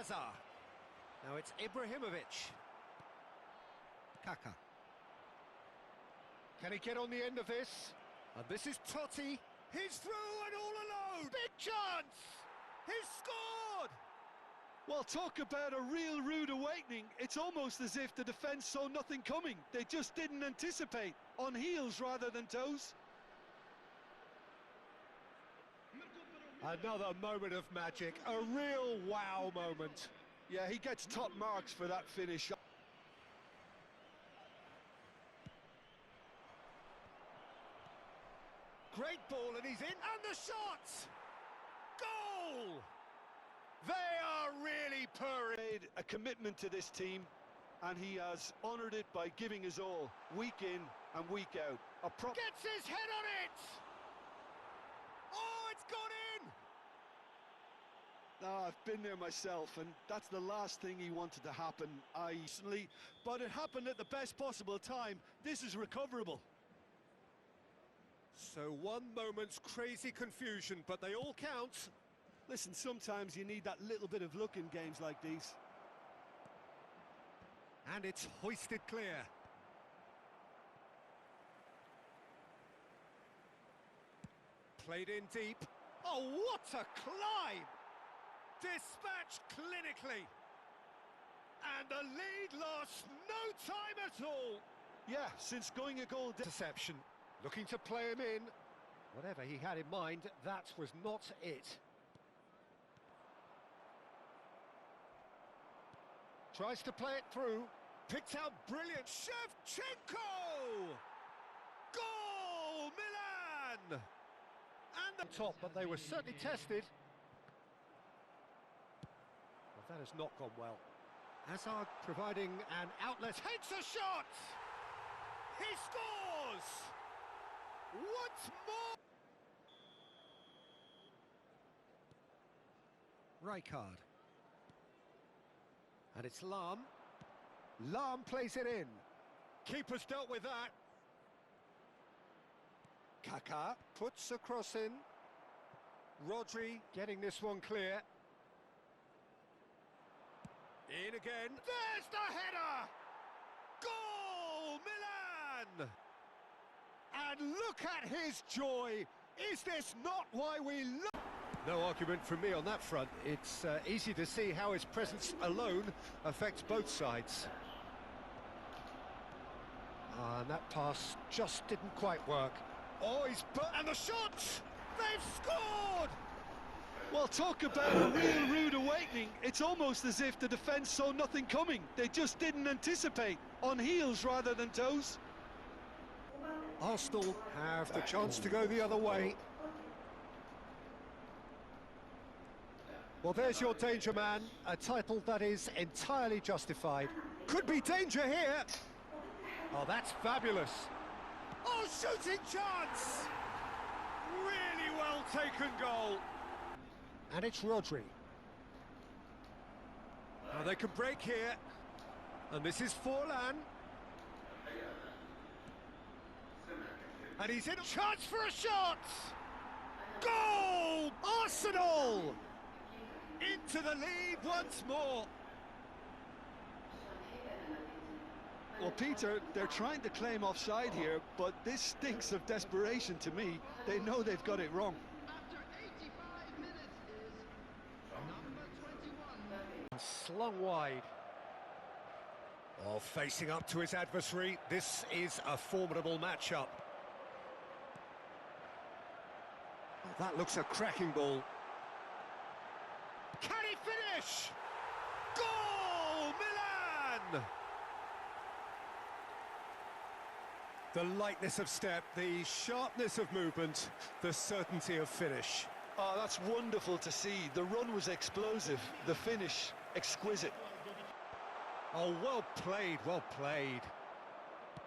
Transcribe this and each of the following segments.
Hazard. Now it's Ibrahimovic. Kaka. Can he get on the end of this? And this is Totti. He's through and all alone. Big chance. He's scored. Well, talk about a real rude awakening. It's almost as if the defence saw nothing coming. They just didn't anticipate. On heels rather than toes. Another moment of magic. A real wow moment. Yeah, he gets top marks for that finish. Great ball, and he's in, and the shot! Goal! They are really purring. Made a commitment to this team, and he has honoured it by giving his all, week in and week out. Gets his head on it! Oh, it's gone in! I've been there myself, and that's the last thing he wanted to happen, but it happened at the best possible time. This is recoverable. So one moment's crazy confusion, but they all count. Listen, sometimes you need that little bit of luck in games like these. And it's hoisted clear. Played in deep. Oh, what a climb! Dispatched clinically. And the lead lost no time at all. Yeah, since going a goal... Interception. Looking to play him in. Whatever he had in mind, that was not it. Tries to play it through. Picked out brilliant. Shevchenko! Goal! Milan! And the top, but they were certainly tested. Well, that has not gone well. Hazard providing an outlet. Hits a shot! He scores! Once more! Rijkaard. And it's Lahm. Lahm plays it in. Keeper's dealt with that. Kaka puts a cross in. Rodri getting this one clear. In again. There's the header! Goal, Milan! And look at his joy! Is this not why we love... No argument from me on that front. It's easy to see how his presence alone affects both sides. And that pass just didn't quite work. Oh, and the shot! They've scored! Well, talk about a real rude awakening. It's almost as if the defence saw nothing coming. They just didn't anticipate. On heels rather than toes. Arsenal have the chance to go the other way. Well, there's your danger man, a title that is entirely justified. Could be danger here. Oh, that's fabulous. Oh, shooting chance! Really well taken goal. And it's Rodri. Now they can break here. And this is Forlan. And he's in. Chance for a shot! Goal! Arsenal! Into the lead once more. Well, Peter, they're trying to claim offside here, but this stinks of desperation to me. They know they've got it wrong. After 85 minutes is number 21. Slung wide. Oh, facing up to his adversary. This is a formidable matchup. Oh, that looks a cracking ball. Can he finish? Goal, Milan! The lightness of step, the sharpness of movement, the certainty of finish. Oh, that's wonderful to see. The run was explosive, the finish exquisite. Oh, well played, well played.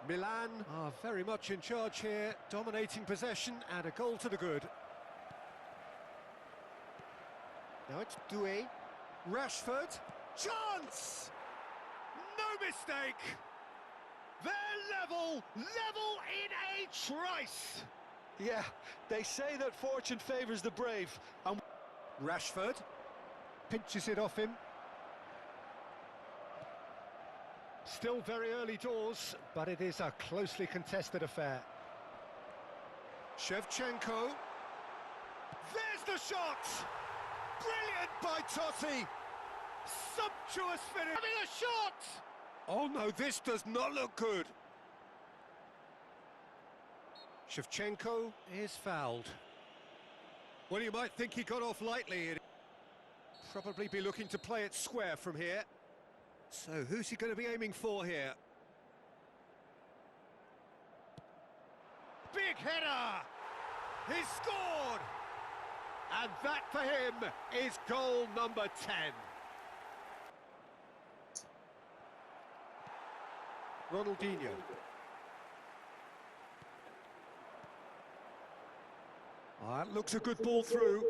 Milan are very much in charge here, dominating possession and a goal to the good. Now it's Doué. Rashford. Chance! No mistake! They're level in a trice! Yeah, they say that fortune favours the brave. And Rashford pinches it off him. Still very early doors, but it is a closely contested affair. Shevchenko. There's the shot! Brilliant by Totti! Sumptuous finish! Having a shot! Oh no, this does not look good. Shevchenko is fouled. Well, you might think he got off lightly. He'd probably be looking to play it square from here. So, who's he going to be aiming for here? Big header! He's scored! And that for him is goal number 10. Ronaldinho. That looks a good ball through.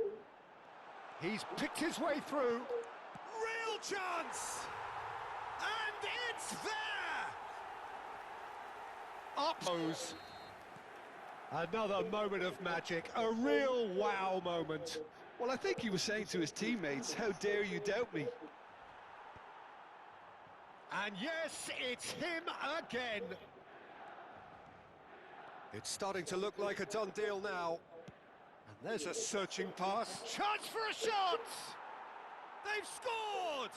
He's picked his way through. Real chance! And it's there! Up goes. Another moment of magic, a real wow moment. Well, I think he was saying to his teammates, how dare you doubt me? And yes, it's him again. It's starting to look like a done deal now. And there's a searching pass. Chance for a shot! They've scored!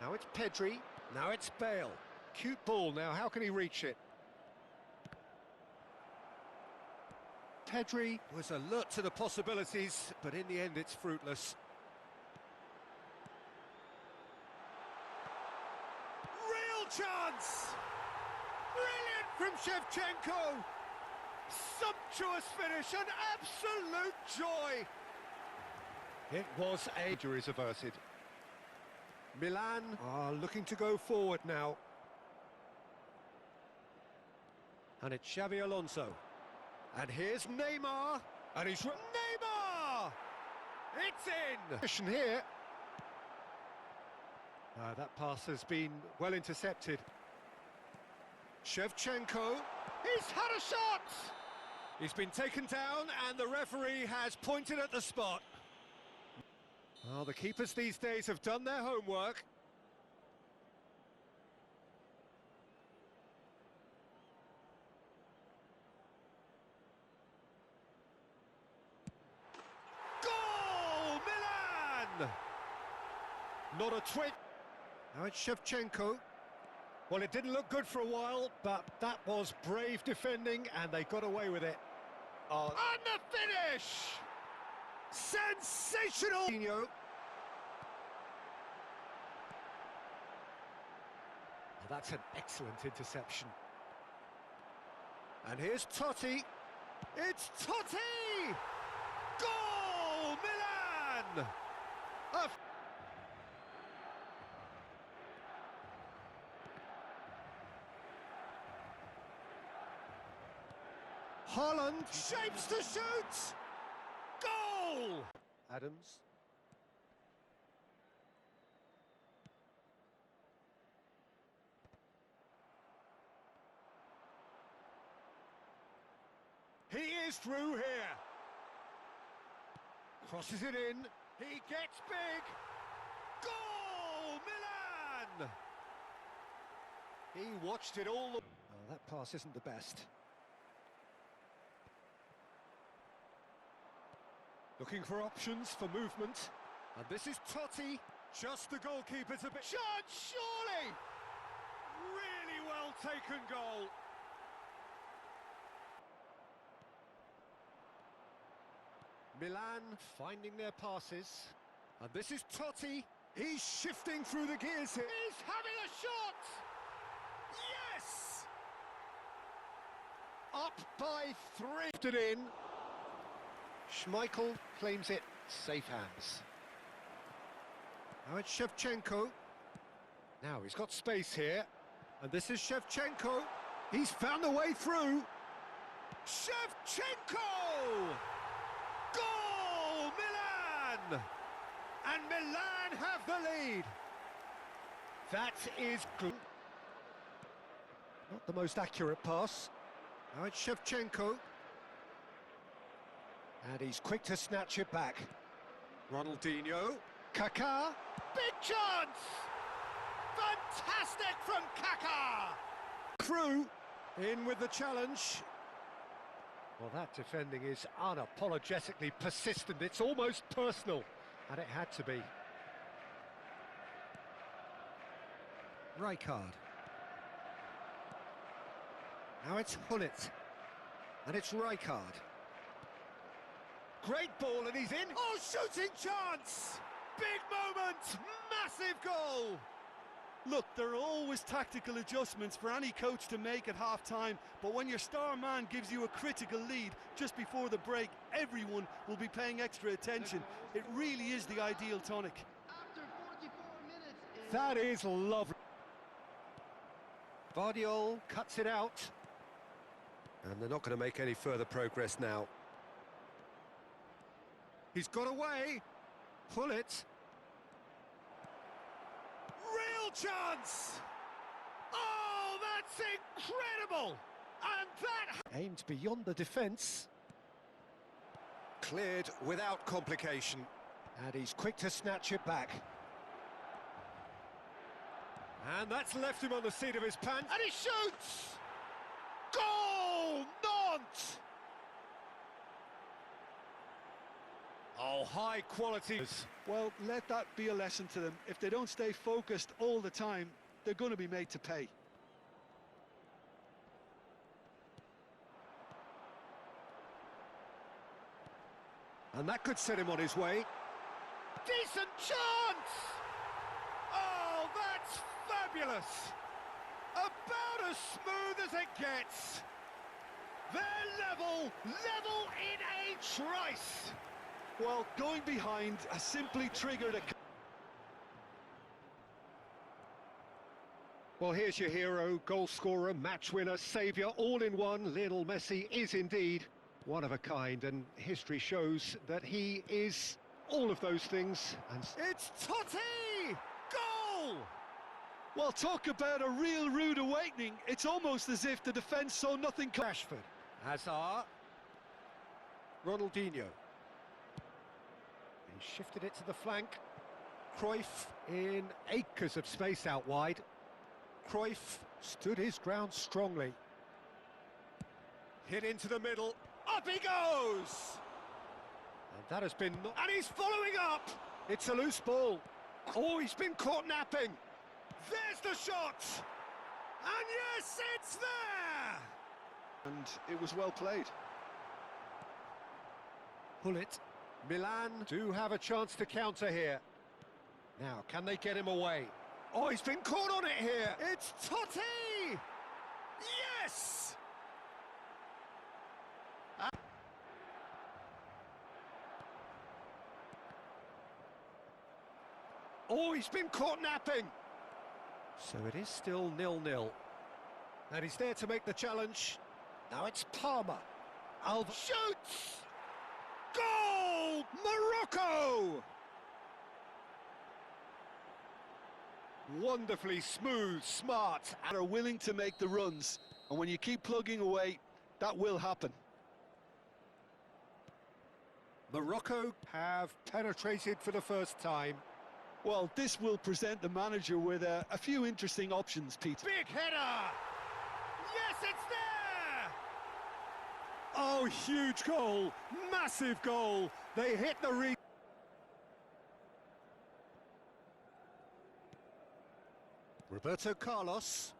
Now it's Pedri, now it's Bale. Cute ball now, how can he reach it? Pedri was alert to the possibilities, but in the end it's fruitless. Real chance! Brilliant from Shevchenko! Sumptuous finish, an absolute joy! It was injuries averted. Milan are looking to go forward now. And it's Xabi Alonso. And here's Neymar. And he's... Neymar! It's in! Position here. That pass has been well intercepted. Shevchenko. He's had a shot! He's been taken down and the referee has pointed at the spot. Well, the keepers these days have done their homework. Goal! Milan! Not a twit. Now it's Shevchenko. Well, it didn't look good for a while, but that was brave defending and they got away with it. And the finish! Sensational! Well, that's an excellent interception. And here's Totti. It's Totti! Goal! Milan! Haaland shapes to shoot! Goal! Adams. He is through here. Crosses it in. He gets big. Goal! Milan! He watched it all. Oh, that pass isn't the best. Looking for options for movement. And this is Totti. Just the goalkeeper's a bit... Chance, surely! Really well taken goal. Milan finding their passes. And this is Totti. He's shifting through the gears here. He's having a shot! Yes! Up by 3. Lifted in. Schmeichel claims it, safe hands. Now it's Shevchenko. Now he's got space here. And this is Shevchenko. He's found a way through. Shevchenko! Goal! Milan! And Milan have the lead. That is good. Not the most accurate pass. Now it's Shevchenko. And he's quick to snatch it back. Ronaldinho. Kaká. Big chance! Fantastic from Kaká! Through, in with the challenge. Well, that defending is unapologetically persistent. It's almost personal, and it had to be. Rijkaard. Now it's Gullit. And it's Rijkaard. Great ball, and he's in. Oh, shooting chance! Big moment! Massive goal! Look, there are always tactical adjustments for any coach to make at half-time, but when your star man gives you a critical lead just before the break, everyone will be paying extra attention. It really is the ideal tonic. After 44 minutes is That is lovely. Vardiol cuts it out. And they're not going to make any further progress now. He's got away. Pull it. Real chance! Oh, that's incredible! And that aimed beyond the defence. Cleared without complication. And he's quick to snatch it back. And that's left him on the seat of his pants. And he shoots! Goal! Nantes! Oh, high quality. Well, let that be a lesson to them. If they don't stay focused all the time, they're going to be made to pay. And that could set him on his way. Decent chance! Oh, that's fabulous! About as smooth as it gets. They're level in a trice. Well, going behind has simply triggered a... Well, here's your hero, goal scorer, match winner, saviour, all in one. Lionel Messi is indeed one of a kind, and history shows that he is all of those things. And it's Totti! Goal! Well, talk about a real rude awakening. It's almost as if the defence saw nothing coming. Rashford, Hazard, Ronaldinho. He shifted it to the flank. Cruyff in acres of space out wide. Cruyff stood his ground strongly. Hit into the middle. Up he goes! And that has been... And he's following up! It's a loose ball. Oh, he's been caught napping. There's the shot! And yes, it's there! And it was well played. Gullit. Milan do have a chance to counter here. Now, can they get him away? Oh, he's been caught on it here. It's Totti! Yes! Oh, he's been caught napping. So it is still 0-0. And he's there to make the challenge. Now it's Palmer. Alva shoots! Goal! Morocco! Wonderfully smooth, smart, And are willing to make the runs. And when you keep plugging away, that will happen. Morocco have penetrated for the first time. Well, this will present the manager with a few interesting options, Pete. Big header! Yes, it's there! Oh, huge goal! Massive goal! They hit the Roberto Carlos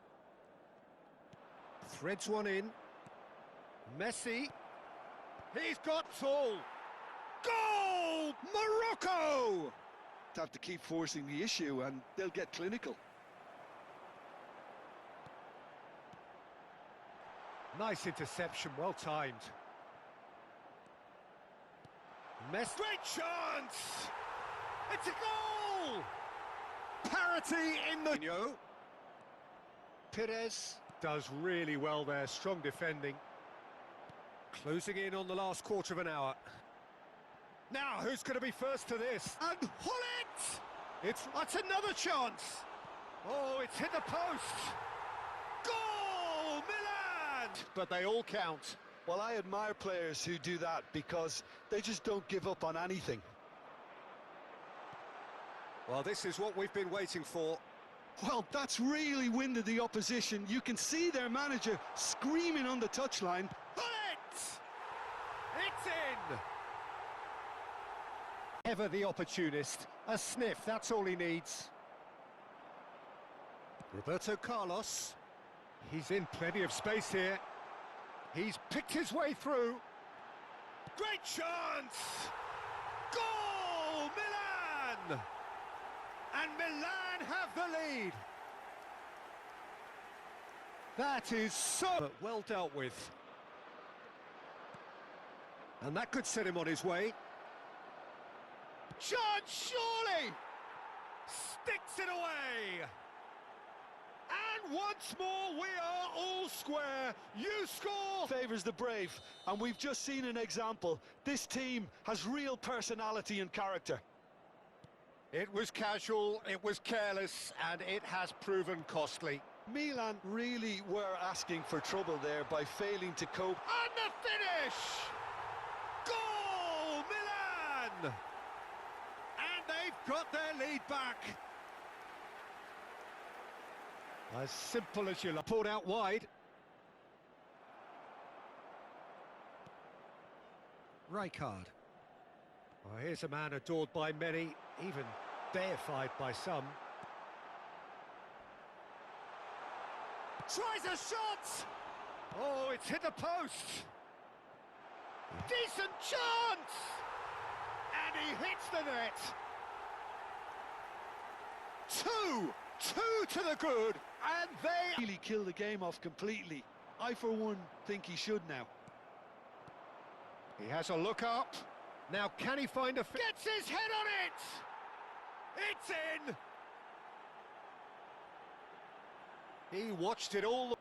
threads one in. Messi. He's got tall. Goal! Morocco! Have to keep forcing the issue and they'll get clinical. Nice interception, well timed. Messi. Great chance! It's a goal! Parity in the... Pires does really well there, strong defending. Closing in on the last quarter of an hour. Now, who's going to be first to this? And Gullit! That's another chance! Oh, it's hit the post! Goal! Milan! But they all count. Well, I admire players who do that because they just don't give up on anything. Well, this is what we've been waiting for. Well, that's really winded the opposition. You can see their manager screaming on the touchline. Bullet! It's in! Ever the opportunist. A sniff, that's all he needs. Roberto Carlos. He's in plenty of space here. He's picked his way through. Great chance! Goal! Milan! And Milan have the lead. That is so well dealt with. And that could set him on his way. Chance, surely! Sticks it away! And once more, we are all square. You score! Favours the brave, and we've just seen an example. This team has real personality and character. It was casual, it was careless, and it has proven costly. Milan really were asking for trouble there by failing to cope. And the finish! Goal, Milan! And they've got their lead back. As simple as you like. Pulled out wide. Rijkaard. Oh, here's a man adored by many, even deified by some. Tries a shot! Oh, it's hit the post! Decent chance! And he hits the net. Two to the good, and they Really kill the game off completely. I, for one, think he should now. He has a look up. Now, can he find a... gets his head on it! It's in! He watched it all.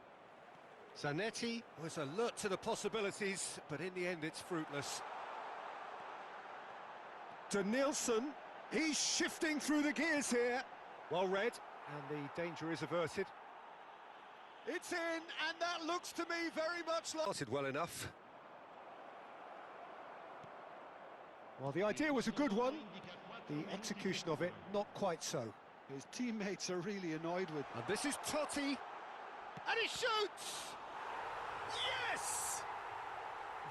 Zanetti was alert to the possibilities, but in the end it's fruitless. Denilson, he's shifting through the gears here. Well read, and the danger is averted. It's in, and that looks to me very much like... Started well enough. Well, the idea was a good one. The execution of it, not quite so. His teammates are really annoyed with. And this is Totti. And he shoots! Yes!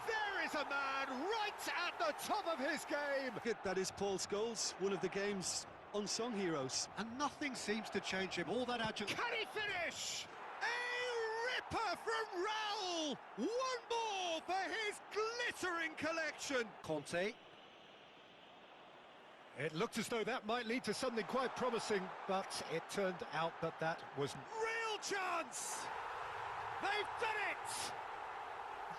There is a man right at the top of his game! That is Paul Scholes, one of the game's unsung heroes. And nothing seems to change him. All that Can he finish? A ripper from Raul! One more for his glittering collection! Conte. It looked as though that might lead to something quite promising, but it turned out that was... Real chance! They've done it!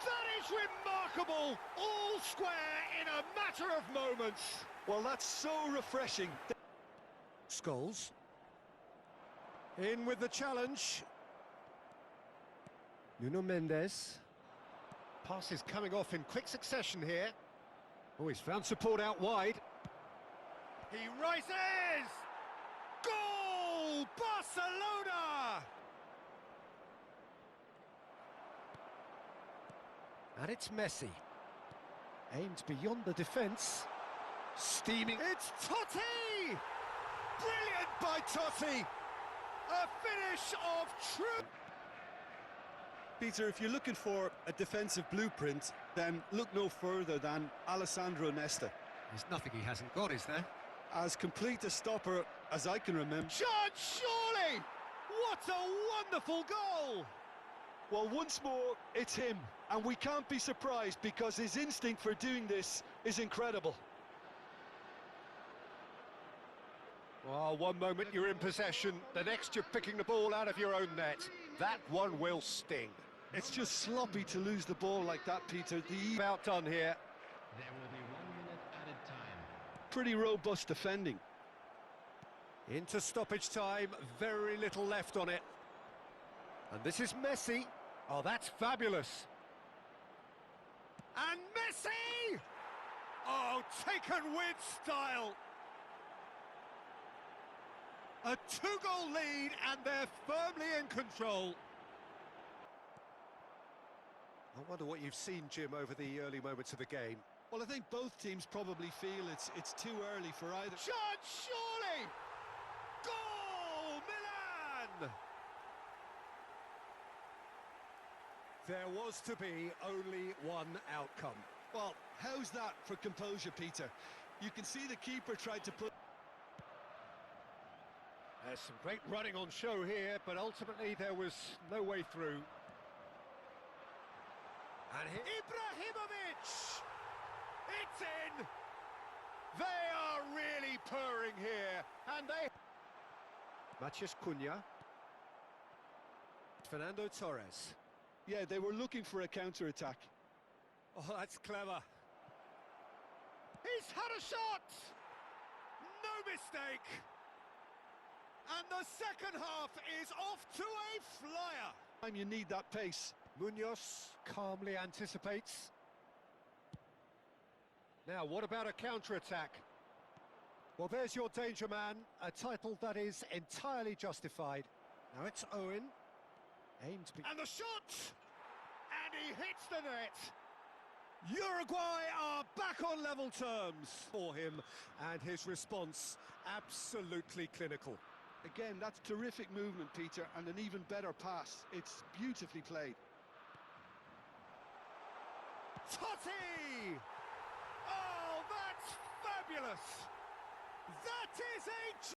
That is remarkable! All square in a matter of moments! Well, that's so refreshing. Scholes. In with the challenge. Nuno Mendes. Passes coming off in quick succession here. Oh, he's found support out wide. He rises! Goal! Barcelona! And it's Messi. Aimed beyond the defence. Steaming. It's Totti! Brilliant by Totti! A finish of true... Peter, if you're looking for a defensive blueprint, then look no further than Alessandro Nesta. There's nothing he hasn't got, is there? As complete a stopper as I can remember. Chance, surely! What a wonderful goal! Well, once more, it's him. And we can't be surprised because his instinct for doing this is incredible. Well, one moment you're in possession, the next you're picking the ball out of your own net. That one will sting. It's just sloppy to lose the ball like that, Peter. The Outdone here. There will be 1 minute added time. pretty robust defending. Into stoppage time, very little left on it. And this is Messi. Oh, that's fabulous. And Messi! Oh, taken with style! A two-goal lead, and they're firmly in control. I wonder what you've seen, Jim, over the early moments of the game. Well, I think both teams probably feel it's too early for either. Chance, surely! Goal, There was to be only one outcome. Well, how's that for composure, Peter? You can see the keeper tried to put... There's some great running on show here, but ultimately there was no way through. And Ibrahimovic! It's in! They are really purring here, and they... Matheus Cunha. Fernando Torres. Yeah, they were looking for a counter-attack. Oh, that's clever. He's had a shot! No mistake! And the second half is off to a flyer! You need that pace. Munoz calmly anticipates. Now, what about a counter-attack? Well, there's your danger man, a title that is entirely justified. Now it's Owen. Aimed... And the shot! And he hits the net! Uruguay are back on level terms for him, and his response absolutely clinical. Again, that's terrific movement, Peter, and an even better pass. It's beautifully played. Totti! Oh, that's fabulous! That is a...